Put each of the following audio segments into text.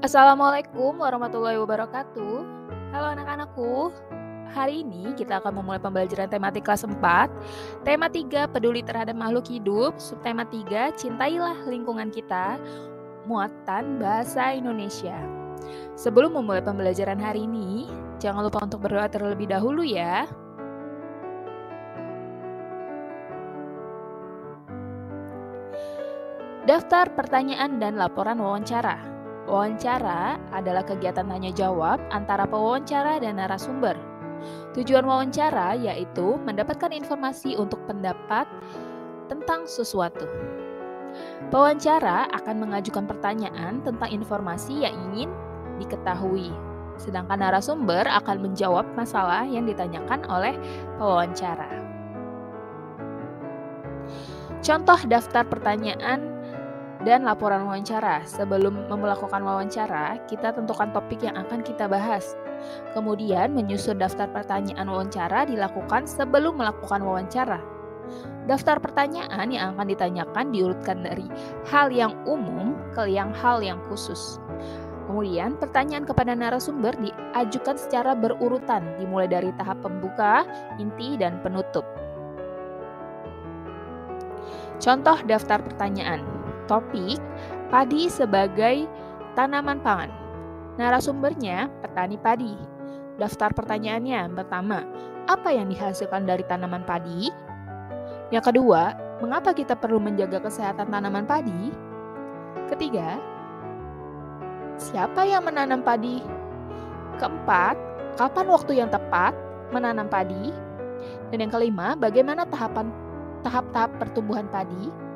Assalamualaikum warahmatullahi wabarakatuh. Halo anak-anakku. Hari ini kita akan memulai pembelajaran tematik kelas 4. Tema 3, peduli terhadap makhluk hidup. Subtema 3, cintailah lingkungan kita. Muatan bahasa Indonesia. Sebelum memulai pembelajaran hari ini, jangan lupa untuk berdoa terlebih dahulu ya. Daftar pertanyaan dan laporan wawancara. Wawancara adalah kegiatan tanya jawab antara pewawancara dan narasumber. Tujuan wawancara yaitu mendapatkan informasi untuk pendapat tentang sesuatu. Pewawancara akan mengajukan pertanyaan tentang informasi yang ingin diketahui, sedangkan narasumber akan menjawab masalah yang ditanyakan oleh pewawancara. Contoh daftar pertanyaan dan laporan wawancara. Sebelum melakukan wawancara, kita tentukan topik yang akan kita bahas. Kemudian menyusun daftar pertanyaan wawancara dilakukan sebelum melakukan wawancara. Daftar pertanyaan yang akan ditanyakan diurutkan dari hal yang umum ke hal yang khusus. Kemudian pertanyaan kepada narasumber diajukan secara berurutan, dimulai dari tahap pembuka, inti, dan penutup. Contoh daftar pertanyaan. Topik, padi sebagai tanaman pangan. Narasumbernya, petani padi. Daftar pertanyaannya, pertama, apa yang dihasilkan dari tanaman padi? Yang kedua, mengapa kita perlu menjaga kesehatan tanaman padi? Ketiga, siapa yang menanam padi? Keempat, kapan waktu yang tepat menanam padi? Dan yang kelima, bagaimana tahap-tahap pertumbuhan padi?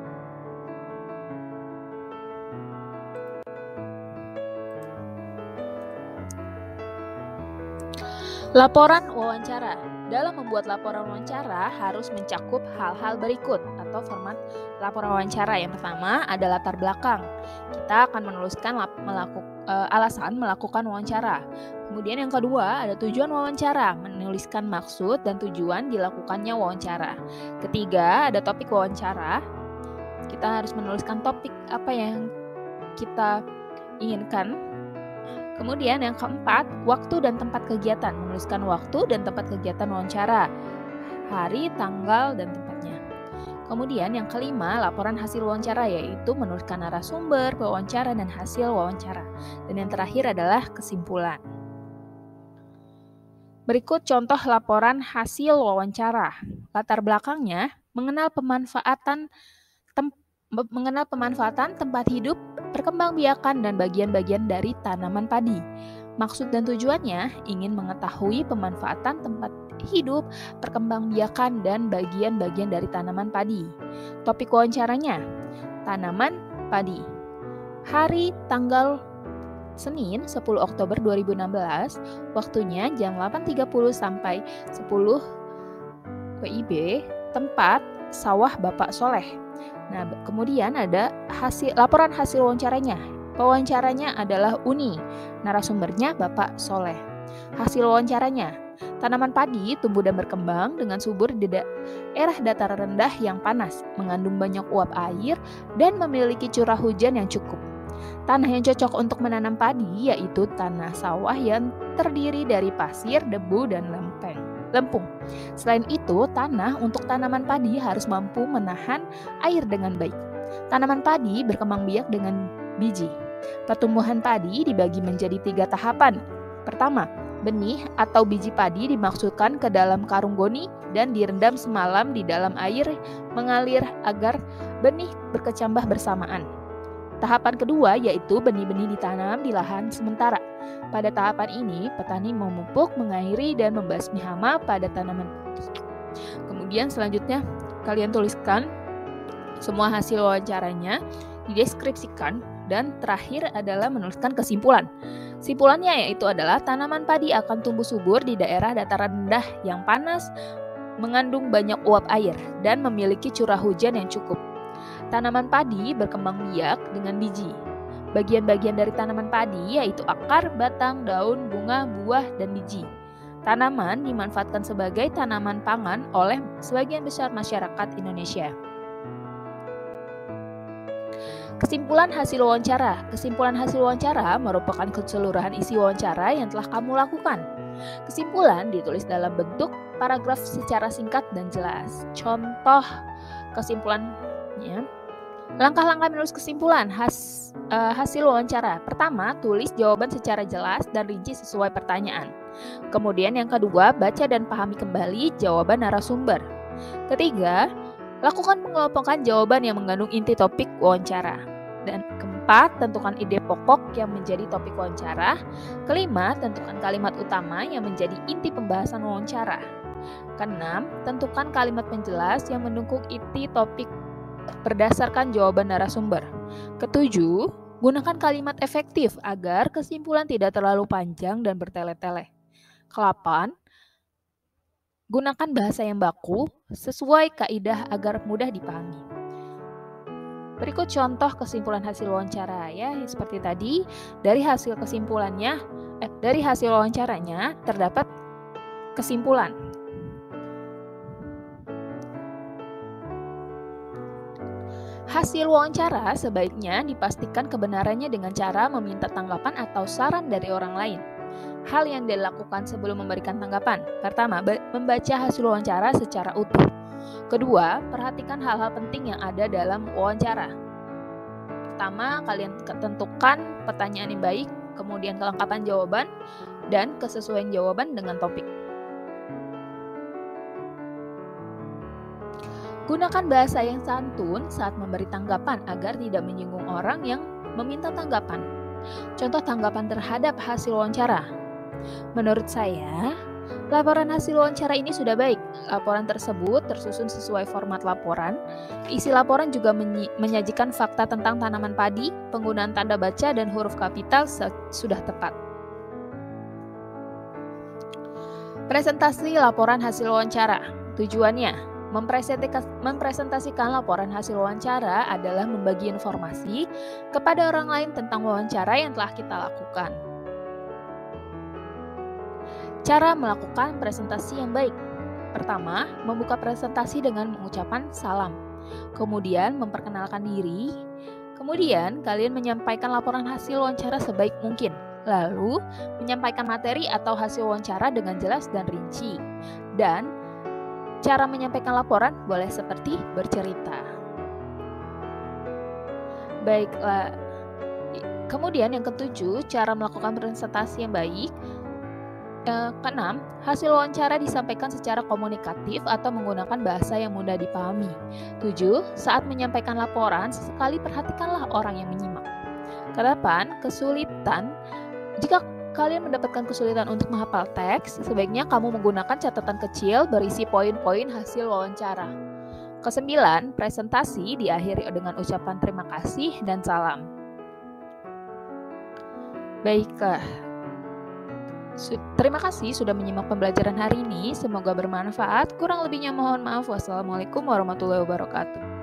Laporan wawancara. Dalam membuat laporan wawancara harus mencakup hal-hal berikut atau format laporan wawancara. Yang pertama ada latar belakang. Kita akan menuliskan alasan melakukan wawancara. Kemudian yang kedua ada tujuan wawancara, menuliskan maksud dan tujuan dilakukannya wawancara. Ketiga ada topik wawancara. Kita harus menuliskan topik apa yang kita inginkan. Kemudian yang keempat, waktu dan tempat kegiatan. Menuliskan waktu dan tempat kegiatan wawancara, hari, tanggal, dan tempatnya. Kemudian yang kelima, laporan hasil wawancara, yaitu menuliskan narasumber, pewawancara, dan hasil wawancara. Dan yang terakhir adalah kesimpulan. Berikut contoh laporan hasil wawancara. Latar belakangnya, mengenal pemanfaatan tempat hidup, perkembangbiakan dan bagian-bagian dari tanaman padi. Maksud dan tujuannya ingin mengetahui pemanfaatan tempat hidup, perkembangbiakan dan bagian-bagian dari tanaman padi. Topik wawancaranya, tanaman padi. Hari, tanggal Senin 10 Oktober 2016, waktunya jam 8.30 sampai 10 WIB, tempat sawah Bapak Soleh. Nah, kemudian ada laporan hasil wawancaranya. Pewawancaranya adalah Uni, narasumbernya Bapak Soleh. Hasil wawancaranya, tanaman padi tumbuh dan berkembang dengan subur di daerah dataran rendah yang panas, mengandung banyak uap air, dan memiliki curah hujan yang cukup. Tanah yang cocok untuk menanam padi yaitu tanah sawah yang terdiri dari pasir, debu, dan lempung. Selain itu, tanah untuk tanaman padi harus mampu menahan air dengan baik. Tanaman padi berkembang biak dengan biji. Pertumbuhan padi dibagi menjadi 3 tahapan. Pertama, benih atau biji padi dimasukkan ke dalam karung goni dan direndam semalam di dalam air mengalir agar benih berkecambah bersamaan. Tahapan kedua yaitu benih-benih ditanam di lahan sementara. Pada tahapan ini, petani memupuk, mengairi, dan membasmi hama pada tanaman. Kemudian selanjutnya, kalian tuliskan semua hasil wawancaranya, dideskripsikan, dan terakhir adalah menuliskan kesimpulan. Kesimpulannya yaitu adalah tanaman padi akan tumbuh subur di daerah dataran rendah yang panas, mengandung banyak uap air, dan memiliki curah hujan yang cukup. Tanaman padi berkembang biak dengan biji. Bagian-bagian dari tanaman padi yaitu akar, batang, daun, bunga, buah, dan biji. Tanaman dimanfaatkan sebagai tanaman pangan oleh sebagian besar masyarakat Indonesia. Kesimpulan hasil wawancara. Kesimpulan hasil wawancara merupakan keseluruhan isi wawancara yang telah kamu lakukan. Kesimpulan ditulis dalam bentuk paragraf secara singkat dan jelas. Contoh kesimpulannya. Langkah-langkah menulis kesimpulan hasil wawancara. Pertama, tulis jawaban secara jelas dan rinci sesuai pertanyaan. Kemudian yang kedua, baca dan pahami kembali jawaban narasumber. Ketiga, lakukan pengelompokan jawaban yang mengandung inti topik wawancara. Dan keempat, tentukan ide pokok yang menjadi topik wawancara. Kelima, tentukan kalimat utama yang menjadi inti pembahasan wawancara. Keenam, tentukan kalimat penjelas yang mendukung inti topik berdasarkan jawaban narasumber. Ketujuh, gunakan kalimat efektif agar kesimpulan tidak terlalu panjang dan bertele-tele. Kelapan, gunakan bahasa yang baku sesuai kaidah agar mudah dipahami. Berikut contoh kesimpulan hasil wawancara ya, seperti tadi. Dari hasil wawancaranya terdapat kesimpulan. Hasil wawancara sebaiknya dipastikan kebenarannya dengan cara meminta tanggapan atau saran dari orang lain. Hal yang dilakukan sebelum memberikan tanggapan. Pertama, membaca hasil wawancara secara utuh. Kedua, perhatikan hal-hal penting yang ada dalam wawancara. Pertama, kalian tentukan pertanyaan yang baik, kemudian kelengkapan jawaban, dan kesesuaian jawaban dengan topik. Gunakan bahasa yang santun saat memberi tanggapan agar tidak menyinggung orang yang meminta tanggapan. Contoh tanggapan terhadap hasil wawancara. Menurut saya, laporan hasil wawancara ini sudah baik. Laporan tersebut tersusun sesuai format laporan. Isi laporan juga menyajikan fakta tentang tanaman padi, penggunaan tanda baca dan huruf kapital sudah tepat. Presentasi laporan hasil wawancara. Tujuannya, mempresentasikan laporan hasil wawancara adalah membagi informasi kepada orang lain tentang wawancara yang telah kita lakukan. Cara melakukan presentasi yang baik. Pertama, membuka presentasi dengan mengucapkan salam. Kemudian memperkenalkan diri. Kemudian kalian menyampaikan laporan hasil wawancara sebaik mungkin. Lalu menyampaikan materi atau hasil wawancara dengan jelas dan rinci. Dan cara menyampaikan laporan boleh seperti bercerita. Baiklah. Kemudian yang ketujuh, cara melakukan presentasi yang baik. Keenam, hasil wawancara disampaikan secara komunikatif atau menggunakan bahasa yang mudah dipahami. 7. Saat menyampaikan laporan, sesekali perhatikanlah orang yang menyimak. Kedelapan, kesulitan. Jika kalian mendapatkan kesulitan untuk menghafal teks, sebaiknya kamu menggunakan catatan kecil berisi poin-poin hasil wawancara. Kesembilan, presentasi diakhiri dengan ucapan terima kasih dan salam. Baiklah. Terima kasih sudah menyimak pembelajaran hari ini. Semoga bermanfaat. Kurang lebihnya mohon maaf. Wassalamualaikum warahmatullahi wabarakatuh.